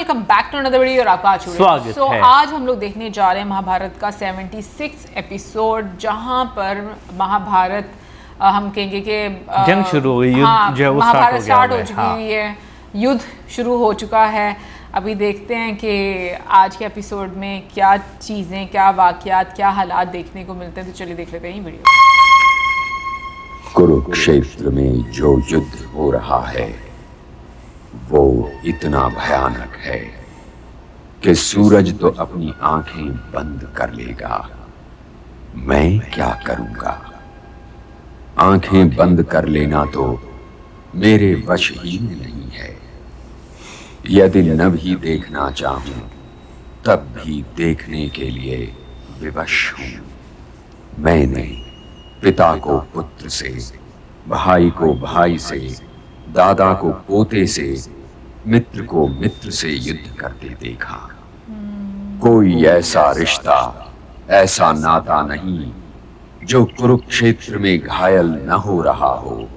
Welcome back to another video और आपका स्वागत है। आज हम लोग देखने जा रहे हैं महाभारत का 76 एपिसोड, जहां पर महाभारत हम कहेंगे कि जंग शुरू हुई, युद्ध जो है वो महाभारत स्टार्ट हो गया चुकी है। हुई है, युद्ध शुरू हो चुका है। अभी देखते हैं कि आज के एपिसोड में क्या चीज़ें, क्या वाकयात, क्या हालात देखने को मिलते हैं। तो चलिए देख लेते हैं ये वीडियो। कुरुक्षेत्र में जो युद्ध हो रहा है वो इतना भयानक है कि सूरज तो अपनी आंखें बंद कर लेगा। मैं क्या करूंगा? आंखें बंद कर लेना तो मेरे वश ही में नहीं है। यदि न भी देखना चाहूं तब भी देखने के लिए विवश हूं। मैंने पिता को पुत्र से, भाई को भाई से, दादा को पोते से, मित्र को मित्र से युद्ध करते देखा। कोई ऐसा रिश्ता, ऐसा नाता नहीं जो कुरुक्षेत्र में घायल न हो रहा हो,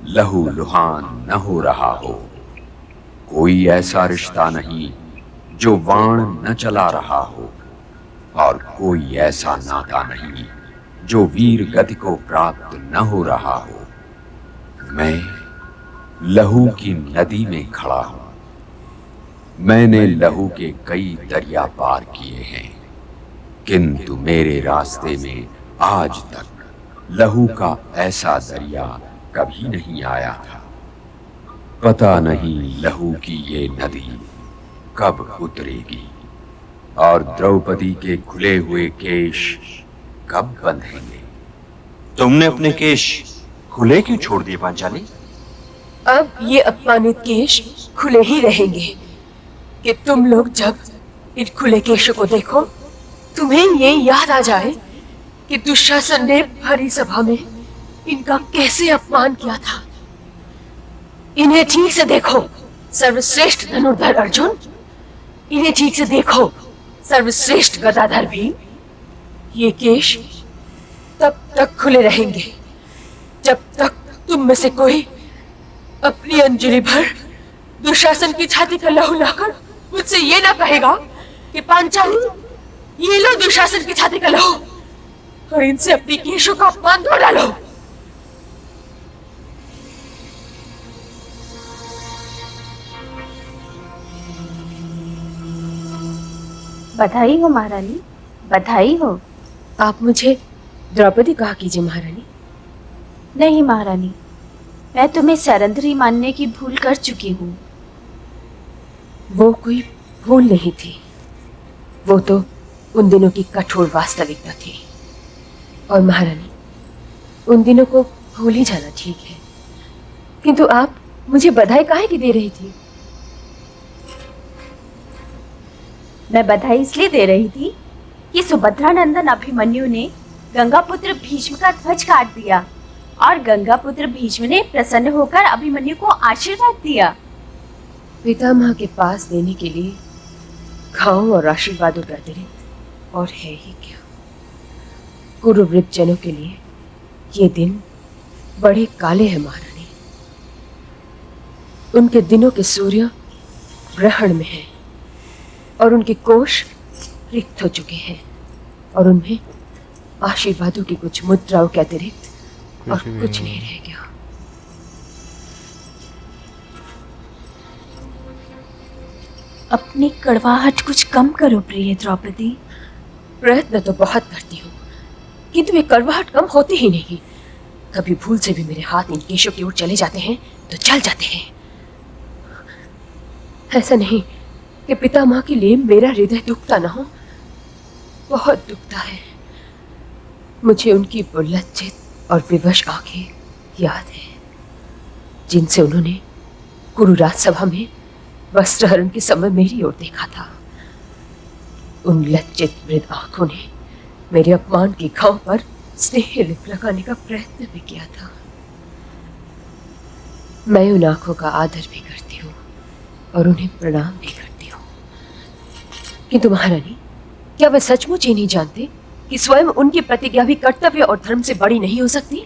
लहू लुहान न हो रहा हो। कोई ऐसा रिश्ता नहीं जो वाण न चला रहा हो, और कोई ऐसा नाता नहीं जो वीर गति को प्राप्त न हो रहा हो। मैं लहू की नदी में खड़ा हूं। मैंने लहू के कई दरिया पार किए हैं, किंतु मेरे रास्ते में आज तक लहू का ऐसा दरिया कभी नहीं आया था। पता नहीं लहू की ये नदी कब उतरेगी और द्रौपदी के खुले हुए केश कब बंधेंगे। तुमने अपने केश खुले क्यों छोड़ दिए पांचाली? अब ये अपमानित केश खुले ही रहेंगे कि तुम लोग जब इन खुले केशों को देखो तुम्हें ये याद आ जाए कि दुशासन ने भरी सभा में इनका कैसे अपमान किया था। इन्हें ठीक से देखो सर्वश्रेष्ठ धनुर्धर अर्जुन, इन्हें ठीक से देखो सर्वश्रेष्ठ गदाधर भीम। ये केश तब तक खुले रहेंगे जब तक तुम में से कोई अपनी अंजलि भर दुशासन की छाती का लहू लाकर मुझसे ये ना कहेगा कि पांचाली ये लो दुशासन की छाती का लहू और इनसे अपनी केशों का अपमान धो डालो। बधाई हो महारानी, बधाई हो। आप मुझे द्रौपदी कहा कीजिए महारानी। नहीं महारानी, मैं तुम्हें सरंदरी मानने की भूल कर चुकी हूँ। वो कोई भूल नहीं थी, वो तो उन दिनों की कठोर वास्तविकता थी। और महारानी, उन दिनों को भूल ही जाना ठीक है, किंतु आप मुझे बधाई काहे की दे रही थी? मैं बधाई इसलिए दे रही थी कि सुभद्रा नंदन अभिमन्यु ने गंगापुत्र भीष्म का ध्वज काट दिया और गंगापुत्र भीष्म ने प्रसन्न होकर अभिमन्यु को आशीर्वाद दिया। पितामह के पास देने के लिए घावों और आशीर्वादों के अतिरिक्त और है ही क्या? कुरुवृत्त जनों के लिए ये दिन बड़े काले हैं महारानी। उनके दिनों के सूर्य ग्रहण में हैं और उनके कोश रिक्त हो चुके हैं और उनमें आशीर्वादों की कुछ मुद्राओं के अतिरिक्त और कुछ नहीं रह गया। अपनी कड़वाहट कुछ कम करो प्रिय द्रौपदी। प्रयत्न तो बहुत करती हूँ, किंतु वे कड़वाहट कम होती ही नहीं। कभी भूल से भी मेरे हाथ इन केशों की ओर चले जाते हैं तो चल जाते हैं। ऐसा नहीं कि पितामह के लिए मेरा हृदय दुखता ना हो, बहुत दुखता है। मुझे उनकी बुलच्चित और विवश आंखें याद है, जिनसे उन्होंने कुरु राजसभा में वस्त्रहरण के समय मेरी ओर देखा था। उन लज्जित वृद्ध आंखों ने मेरे अपमान के घाव पर स्नेह लिप लगाने का प्रयत्न भी किया था। मैं उन आंखों का आदर भी करती हूँ और उन्हें प्रणाम भी करती हूँ, किंतु महारानी, क्या वे सचमुच ही नहीं जानते कि स्वयं उनकी प्रतिज्ञा भी कर्तव्य और धर्म से बड़ी नहीं हो सकती?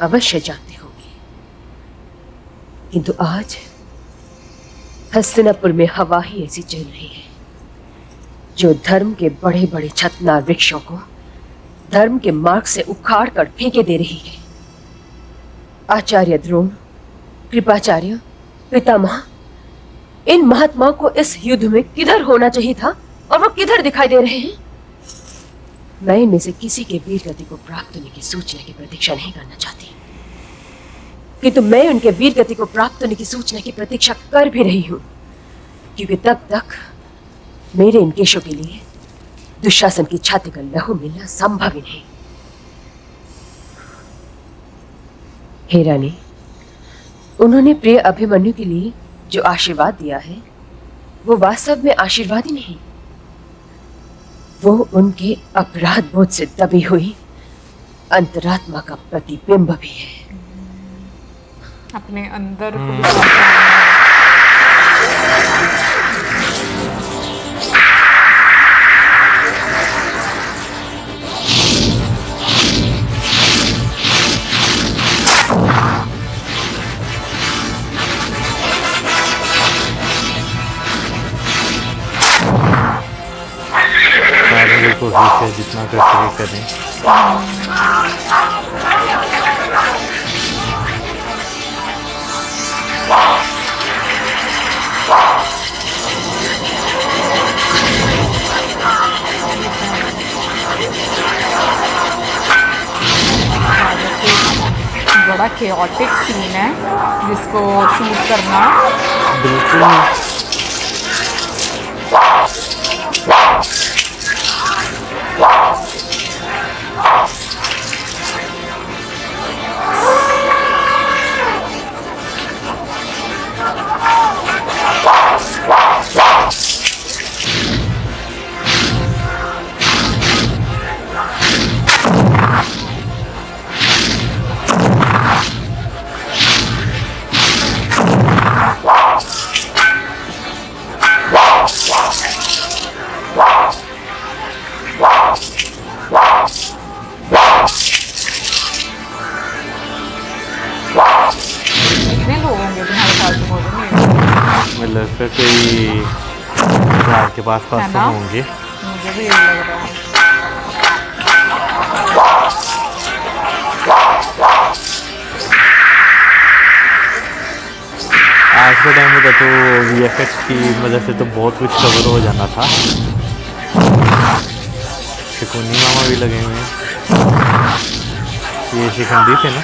अवश्य जानते होंगे, किंतु आज हस्तिनापुर में हवा ही ऐसी चल रही है जो धर्म के बड़े बड़े छतनार वृक्षों को धर्म के मार्ग से उखाड़ कर फेंके दे रही है। आचार्य द्रोण, कृपाचार्य, पितामह, इन महात्माओं को इस युद्ध में किधर होना चाहिए था और वो किधर दिखाई दे रहे हैं? मैं इनमें से किसी के वीर गति को प्राप्त होने की सूचना की प्रतीक्षा नहीं करना चाहती, किंतु मैं उनके वीर गति को प्राप्त होने की सूचना की प्रतीक्षा कर भी रही हूं, क्योंकि तब तक मेरे इन केशों के लिए दुशासन की छाती का लहू मिलना संभव ही नहीं। हे रानी, उन्होंने प्रिय अभिमन्यु के लिए जो आशीर्वाद दिया है वो वास्तव में आशीर्वाद ही नहीं, वो उनके अपराध बोध से दबी हुई अंतरात्मा का प्रतिबिंब भी है। अपने अंदर कोशिश है जितना कर सके करें। बड़ा केओटिक सीन है जिसको शूट करना बिल्कुल लगता है कोई घर के पास तो होंगे। मुझे भी यही लग रहा है। आज के टाइम में तो वीएफएक्स की मदद से तो बहुत कुछ कवर हो जाना था। शिकुनी मामा भी लगे हुए हैं, ये शिखंडी थे ना।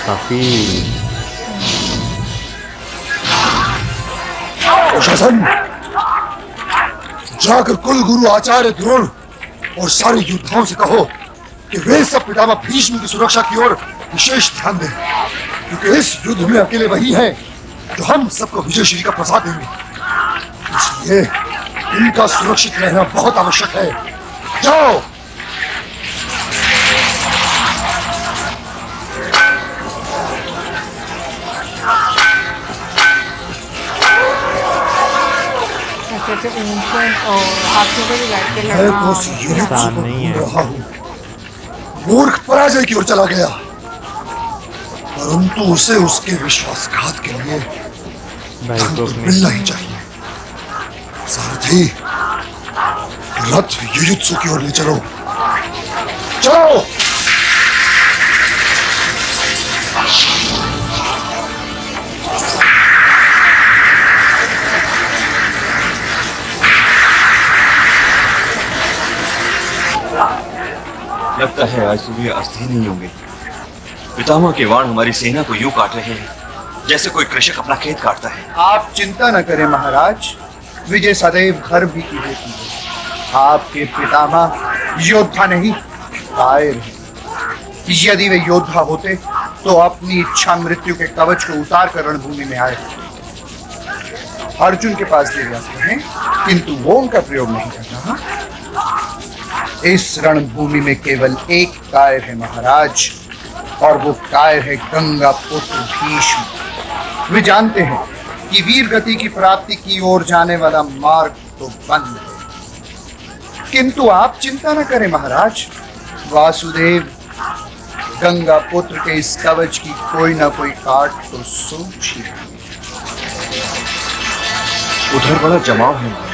काफी शासन, जाकर कुल गुरु आचार्य द्रोण और सारे योद्धाओं से कहो कि वे सब पितामह भीष्म की सुरक्षा की ओर विशेष ध्यान दें, क्योंकि इस युद्ध में अकेले वही हैं जो हम सबको विजयश्री का प्रसाद देंगे। इसलिए इनका सुरक्षित रहना बहुत आवश्यक है। जाओ। मूर्ख पराजय की ओर चला गया, परंतु उसे उसके विश्वासघात के लिए तो मिलना ही चाहिए। सारथी, रथ युयुत्सु की ओर ले चलो। चलो। लगता है आज सुबह अस्त ही नहीं होंगे। पितामह के वाण हमारी सेना को यूं काट रहे हैं जैसे कोई कृषक अपना खेत काटता है। आप चिंता न करें महाराज, विजय सदैव धर्म की होती है। आपके पितामह योद्धा नहीं, कायर हैं। यदि वे योद्धा होते तो अपनी इच्छा मृत्यु के कवच को उतार कर रणभूमि में आए। अर्जुन के पास दिव्यास्त्र हैं, किंतु वो उनका प्रयोग नहीं करता। इस रणभूमि में केवल एक कायर है महाराज, और वो कायर है गंगा पुत्र भीष्म। वे जानते हैं कि वीर गति की प्राप्ति की ओर जाने वाला मार्ग तो बंद है। किंतु आप चिंता न करें महाराज, वासुदेव गंगा पुत्र के इस कवच की कोई ना कोई काट तो सोच ही लेंगे। उधर बड़ा जमाव है